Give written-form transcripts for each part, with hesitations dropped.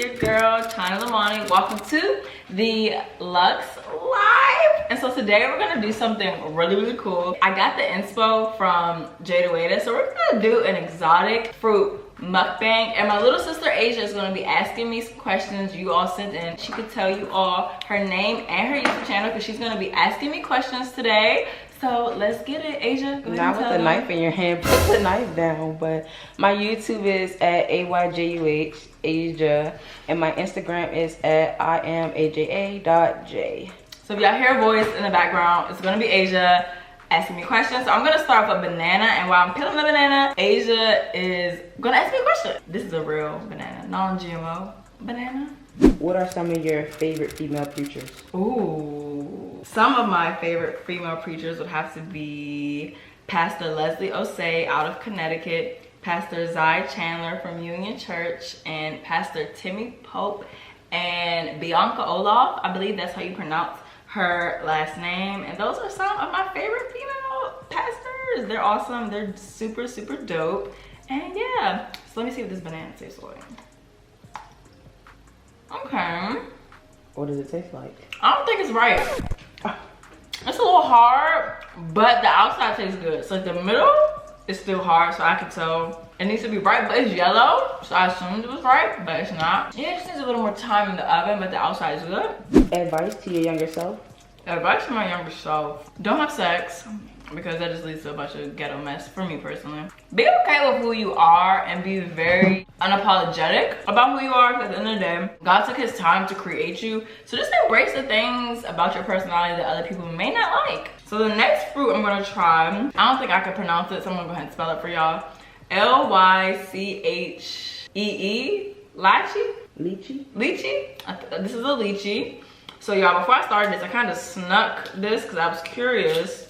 your girl, China Lamani. Welcome to the Luxxe Live. And so today we're gonna do something really cool. I got the inspo from Jada, so we're gonna do an exotic fruit mukbang. And my little sister Asia is gonna be asking me some questions you all sent in. She could tell you all her name and her YouTube channel because she's gonna be asking me questions today. So let's get it, Asia. Go ahead. Not with the knife in your hand, put the knife down. But my YouTube is at AYJUH, Asia, and my Instagram is at IamAJA.J. So if y'all hear a voice in the background, it's gonna be Asia asking me questions. So I'm gonna start with a banana, and while I'm peeling the banana, Asia is gonna ask me a question. This is a real banana, non-GMO banana. What are some of your favorite female preachers? Ooh, some of my favorite female preachers would have to be Pastor Leslie Osei out of Connecticut, Pastor Zy Chandler from Union Church, and Pastor Timmy Pope and Bianca Olaf. I believe that's how you pronounce her last name. And those are some of my favorite female pastors. They're awesome. They're super dope. And yeah, so let me see what this banana tastes like. Okay. What does it taste like? I don't think it's right. It's a little hard, but the outside tastes good. So like the middle is still hard, so I can tell it needs to be right, but it's yellow, so I assumed it was right, but it's not. Yeah, it just needs a little more time in the oven, but the outside is good. Advice to your younger self? Advice to my younger self: don't have sex, because that just leads to a bunch of ghetto mess for me personally. Be okay with who you are and be very unapologetic about who you are, because at the end of the day, God took his time to create you. So just embrace the things about your personality that other people may not like. So the next fruit I'm gonna try, I don't think I can pronounce it, so I'm gonna go ahead and spell it for y'all. Lychee. Lychee? Lychee? Lychee? This is a lychee. So y'all, before I started this, I kind of snuck this because I was curious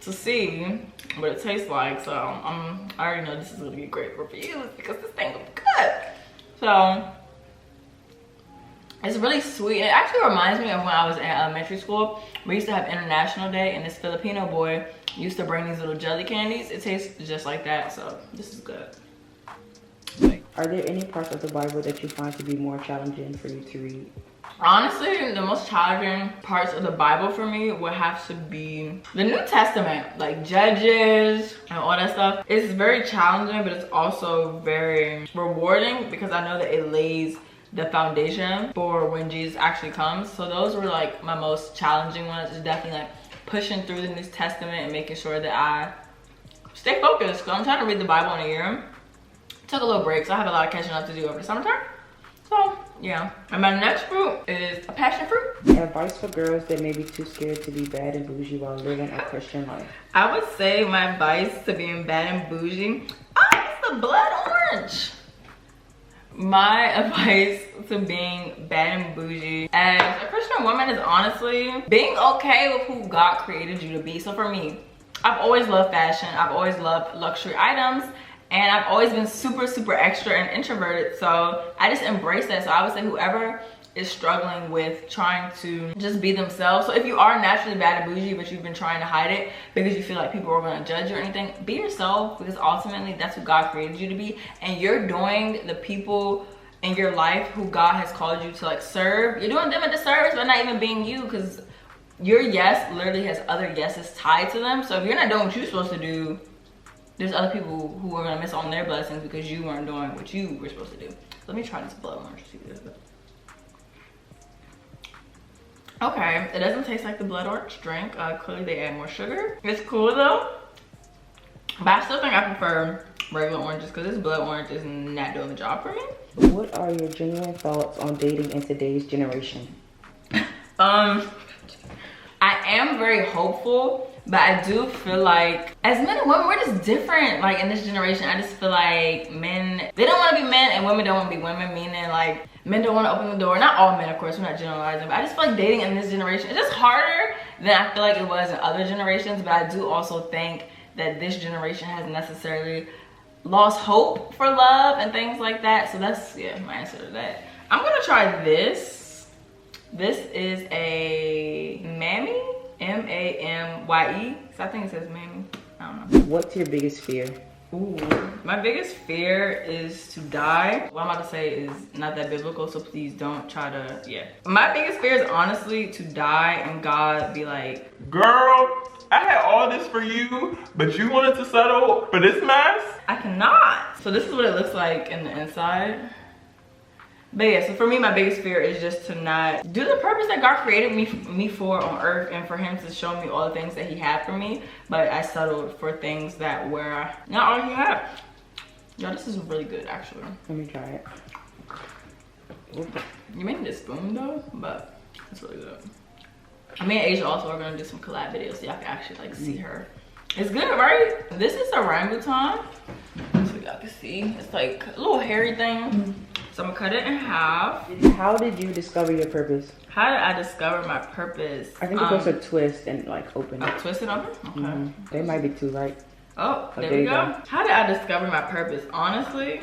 to see what it tastes like. So I already know this is gonna get great reviews because this thing is good. So it's really sweet. It actually reminds me of when I was in elementary school. We used to have International Day, and this Filipino boy used to bring these little jelly candies. It tastes just like that, so this is good. Are there any parts of the Bible that you find to be more challenging for you to read? Honestly, the most challenging parts of the Bible for me would have to be the New Testament, like Judges and all that stuff. It's very challenging, but it's also very rewarding because I know that it lays the foundation for when Jesus actually comes. So those were like my most challenging ones. It's definitely like pushing through the New Testament and making sure that I stay focused, because I'm trying to read the Bible in a year. Took a little break, so I have a lot of catching up to do over the summertime. So yeah, and my next fruit is a passion fruit. Advice for girls that may be too scared to be bad and bougie while living a Christian life. I would say my advice to being bad and bougie, it's the blood orange. My advice to being bad and bougie as a Christian woman is honestly being okay with who God created you to be. So for me, I've always loved fashion. I've always loved luxury items. And I've always been super extra and introverted, so I just embrace that. So I would say whoever is struggling with trying to just be themselves, so if you are naturally bad and bougie but you've been trying to hide it because you feel like people are going to judge you or anything, be yourself, because ultimately that's who God created you to be, and you're doing the people in your life who God has called you to like serve, you're doing them a disservice by not even being you, because your yes literally has other yeses tied to them. So if you're not doing what you're supposed to do, there's other people who are gonna miss on their blessings because you weren't doing what you were supposed to do. Let me try this blood orange. See what it is. Okay, it doesn't taste like the blood orange drink. Clearly they add more sugar. It's cool though, but I still think I prefer regular oranges because this blood orange is not doing the job for me. What are your genuine thoughts on dating in today's generation? I am very hopeful, but I do feel like as men and women, we're just different. Like in this generation, I just feel like men, they don't want to be men and women don't want to be women, meaning like men don't want to open the door. Not all men, of course, we're not generalizing, but I just feel like dating in this generation is just harder than I feel like it was in other generations. But I do also think that this generation has necessarily lost hope for love and things like that. So that's, yeah, my answer to that. I'm gonna try this. This is a Mammy, M-A-M-Y-E. So I think it says Mammy. I don't know. What's your biggest fear? Ooh, my biggest fear is to die. What I'm about to say is not that biblical, so please don't try to, yeah. My biggest fear is honestly to die and God be like, girl, I had all this for you, but you wanted to settle for this mess? I cannot. So this is what it looks like in the inside. But yeah, so for me, my biggest fear is just to not do the purpose that God created me for on earth, and for him to show me all the things that he had for me. But I settled for things that were not all he had. Yo, this is really good, actually. Let me try it. You made me a spoon though, but it's really good. Me and Asia also are gonna do some collab videos so y'all can actually like see her. It's good, right? This is orangutan. So y'all can see. It's like a little hairy thing. So I'm gonna cut it in half. How did you discover your purpose? How did I discover my purpose? I think you're supposed to twist and like open it. Twist it open? Okay. They might be two, right? Oh, there we go. How did I discover my purpose? Honestly,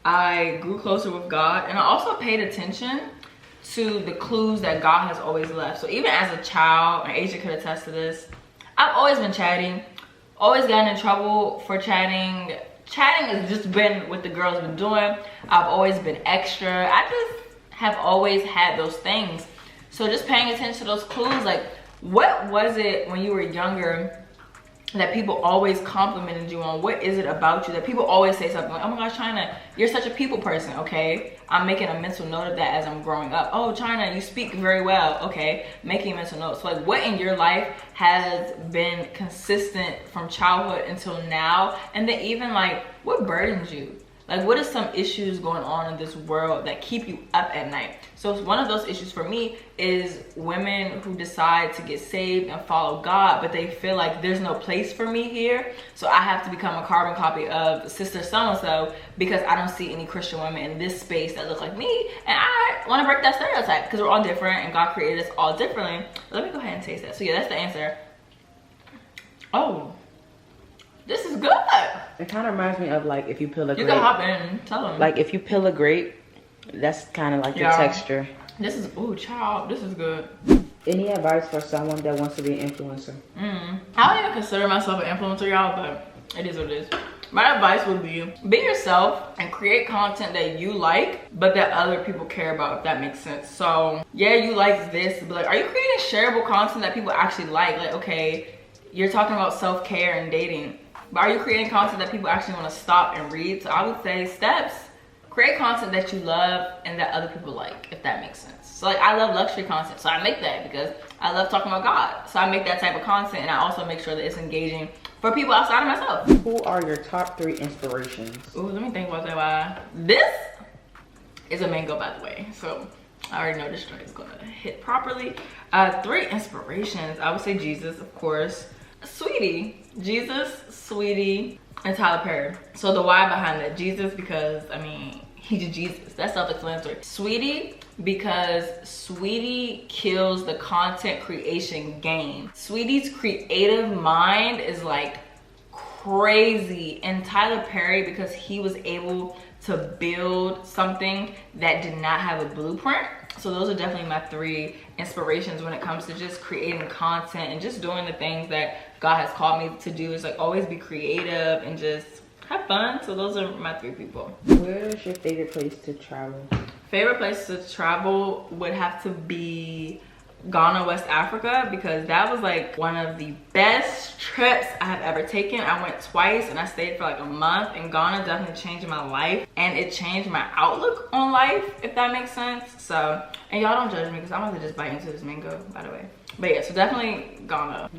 I grew closer with God, and I also paid attention to the clues that God has always left. So even as a child, and Asia could attest to this, I've always been chatting, always gotten in trouble for chatting. Chatting has just been what the girls been doing. I've always been extra. I just have always had those things. So just paying attention to those clues, like what was it when you were younger that people always complimented you on? What is it about you that people always say something like, oh my gosh, China, you're such a people person, okay? I'm making a mental note of that as I'm growing up. Oh, China, you speak very well, okay? Making mental notes. So like what in your life has been consistent from childhood until now? And then even like, what burdens you? Like what is some issues going on in this world that keep you up at night? So one of those issues for me is women who decide to get saved and follow God, but they feel like there's no place for me here. So I have to become a carbon copy of sister so-and-so because I don't see any Christian women in this space that look like me. And I want to break that stereotype because we're all different and God created us all differently. Let me go ahead and taste that. So yeah, that's the answer. Oh. This is good. It kind of reminds me of like if you peel a grape. You can hop in, tell them. Like if you peel a grape, that's kind of like the texture. This is, ooh, child, this is good. Any advice for someone that wants to be an influencer? I don't even consider myself an influencer, y'all, but it is what it is. My advice would be yourself and create content that you like, but that other people care about, if that makes sense. So yeah, you like this, but like, are you creating shareable content that people actually like? Like, okay, you're talking about self-care and dating, but are you creating content that people actually want to stop and read? So I would say steps. Create content that you love and that other people like, if that makes sense. So like I love luxury content, so I make that because I love talking about God. So I make that type of content, and I also make sure that it's engaging for people outside of myself. Who are your top 3 inspirations? Ooh, let me think about that. Why? This is a mango, by the way. So I already know this joint is gonna hit properly. 3 inspirations. I would say Jesus, of course. Sweetie. Jesus, Sweetie, and Tyler Perry. So the why behind that, Jesus, because I mean, he's Jesus. That's self-explanatory. Sweetie, because Sweetie kills the content creation game. Sweetie's creative mind is like crazy. And Tyler Perry, because he was able to build something that did not have a blueprint. So those are definitely my 3 inspirations when it comes to just creating content and just doing the things that God has called me to do. Is like always be creative and just have fun. So those are my 3 people. Where's your favorite place to travel? Favorite place to travel would have to be Ghana, West Africa, because that was like one of the best trips I have ever taken. I went twice and I stayed for like a month, and Ghana definitely changed my life, and it changed my outlook on life, if that makes sense. So, and y'all don't judge me because I'm about to just bite into this mango, by the way. But yeah, so definitely Ghana.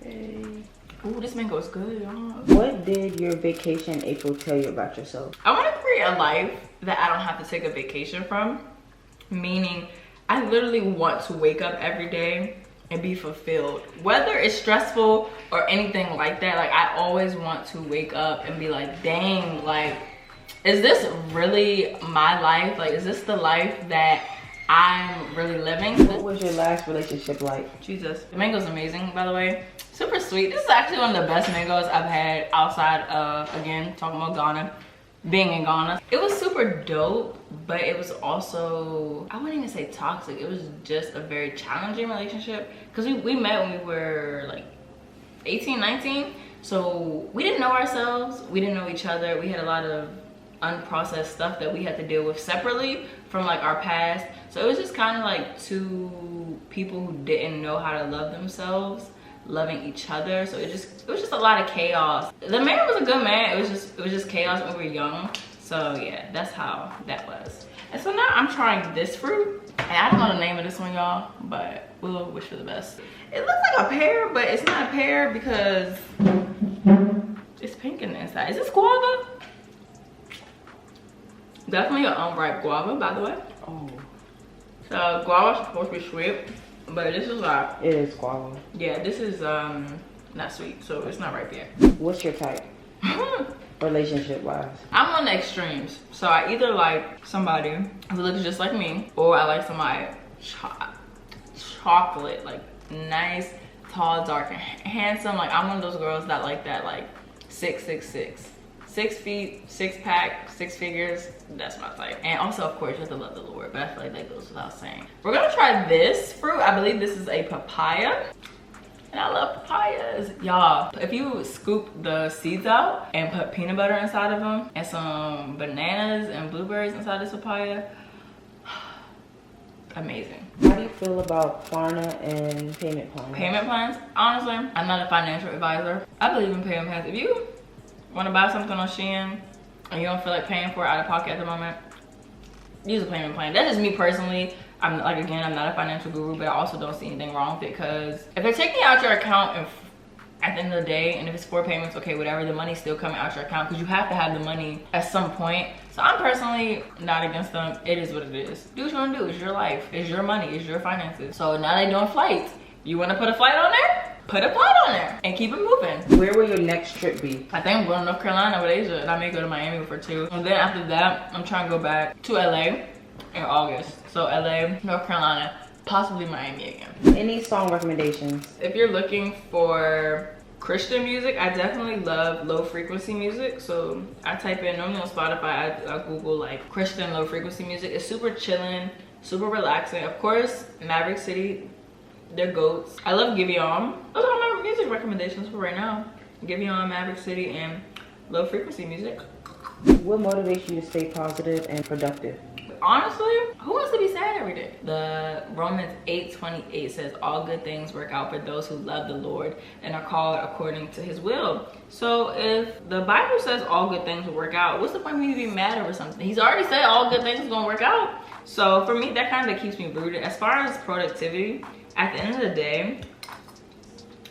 Okay. Ooh, this mango is good, y'all. What did your vacation April tell you about yourself? I want to create a life that I don't have to take a vacation from, meaning I literally want to wake up every day and be fulfilled. Whether it's stressful or anything like that, like I always want to wake up and be like, dang, like, is this really my life? Like, is this the life that I'm really living? What was your last relationship like? Jesus. The mango's amazing, by the way. Super sweet. This is actually one of the best mangoes I've had outside of, again, talking about Ghana. Being in Ghana, it was super dope, but it was also, I wouldn't even say toxic, it was just a very challenging relationship because we met when we were like 18, 19, So we didn't know ourselves, we didn't know each other. We had a lot of unprocessed stuff that we had to deal with separately from like our past. So it was just kind of like two people who didn't know how to love themselves, loving each other. So it was just a lot of chaos. The man was a good man. It was just chaos when we were young. So yeah, that's how that was. And so now I'm trying this fruit. And I don't know the name of this one, y'all, but we'll wish for the best. It looks like a pear, but it's not a pear because it's pink in the inside. Is this guava? Definitely an unripe guava, by the way. Oh. So guava's supposed to be sweet, but this is like, it is guava. yeah, this is not sweet, so it's not ripe yet. What's your type? Relationship wise? I'm on the extremes. So I either like somebody who looks just like me, or I like somebody chocolate, like nice, tall, dark, and handsome. Like I'm one of those girls that like that, like 6'6". 6 feet, 6-pack, 6 figures. That's my type. And also, of course, you have to love the Lord, but I feel like that goes without saying. We're gonna try this fruit. I believe this is a papaya. And I love papayas. Y'all, if you scoop the seeds out and put peanut butter inside of them and some bananas and blueberries inside this papaya, amazing. How do you feel about Klarna and payment plans? Payment plans? Honestly, I'm not a financial advisor. I believe in payment plans. If you want to buy something on Shein and you don't feel like paying for it out of pocket at the moment, use a payment plan. That's just me personally. I'm like, again, I'm not a financial guru, but I also don't see anything wrong with it, because if they're taking out your account and at the end of the day, and if it's 4 payments, okay, whatever, the money's still coming out your account because you have to have the money at some point. So I'm personally not against them. It is what it is. Do what you want to do. It's your life. It's your money. It's your finances. So now they're doing flights. You want to put a flight on there? Put a flight on there and keep it moving. Where will your next trip be? I think I'm going to North Carolina with Asia, and I may go to Miami for 2. And then after that, I'm trying to go back to LA in August. So LA, North Carolina, possibly Miami again. Any song recommendations? If you're looking for Christian music, I definitely love low frequency music. So I type in, normally on Spotify, I Google like Christian low frequency music. It's super chilling, super relaxing. Of course, Maverick City, they're goats. I love Giveon. Those are my music recommendations for right now. Giveon, Maverick City, and low frequency music. What motivates you to stay positive and productive? Honestly, who wants to be sad every day? The Romans 8:28 says all good things work out for those who love the Lord and are called according to his will. So if the Bible says all good things will work out, what's the point of me to be mad over something? He's already said all good things are gonna work out. So for me, that kind of keeps me rooted. As far as productivity, at the end of the day,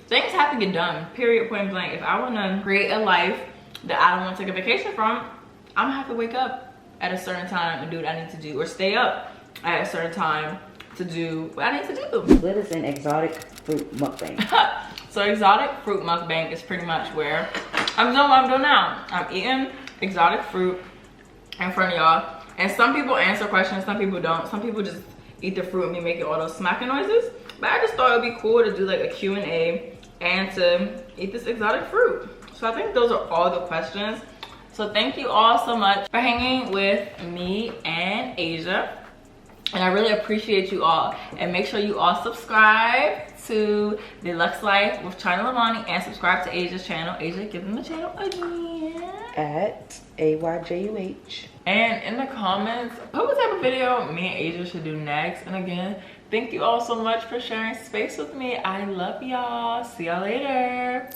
things have to get done, period, point blank. If I want to create a life that I don't want to take a vacation from, I'm gonna have to wake up at a certain time and do what I need to do, or stay up at a certain time to do what I need to do. What is an exotic fruit mukbang? So exotic fruit mukbang is pretty much where I'm doing what I'm doing now. I'm eating exotic fruit in front of y'all, and some people answer questions, some people don't. Some people just eat the fruit and be making all those smacking noises, but I just thought it would be cool to do like a Q&A and to eat this exotic fruit. So I think those are all the questions. So thank you all so much for hanging with me and Asia. And I really appreciate you all. And make sure you all subscribe to the Luxxe Life with China Lavani, and subscribe to Asia's channel. Asia, give them the channel again. At AYJUH. And in the comments, put what type of video me and Asia should do next. And again, thank you all so much for sharing space with me. I love y'all. See y'all later.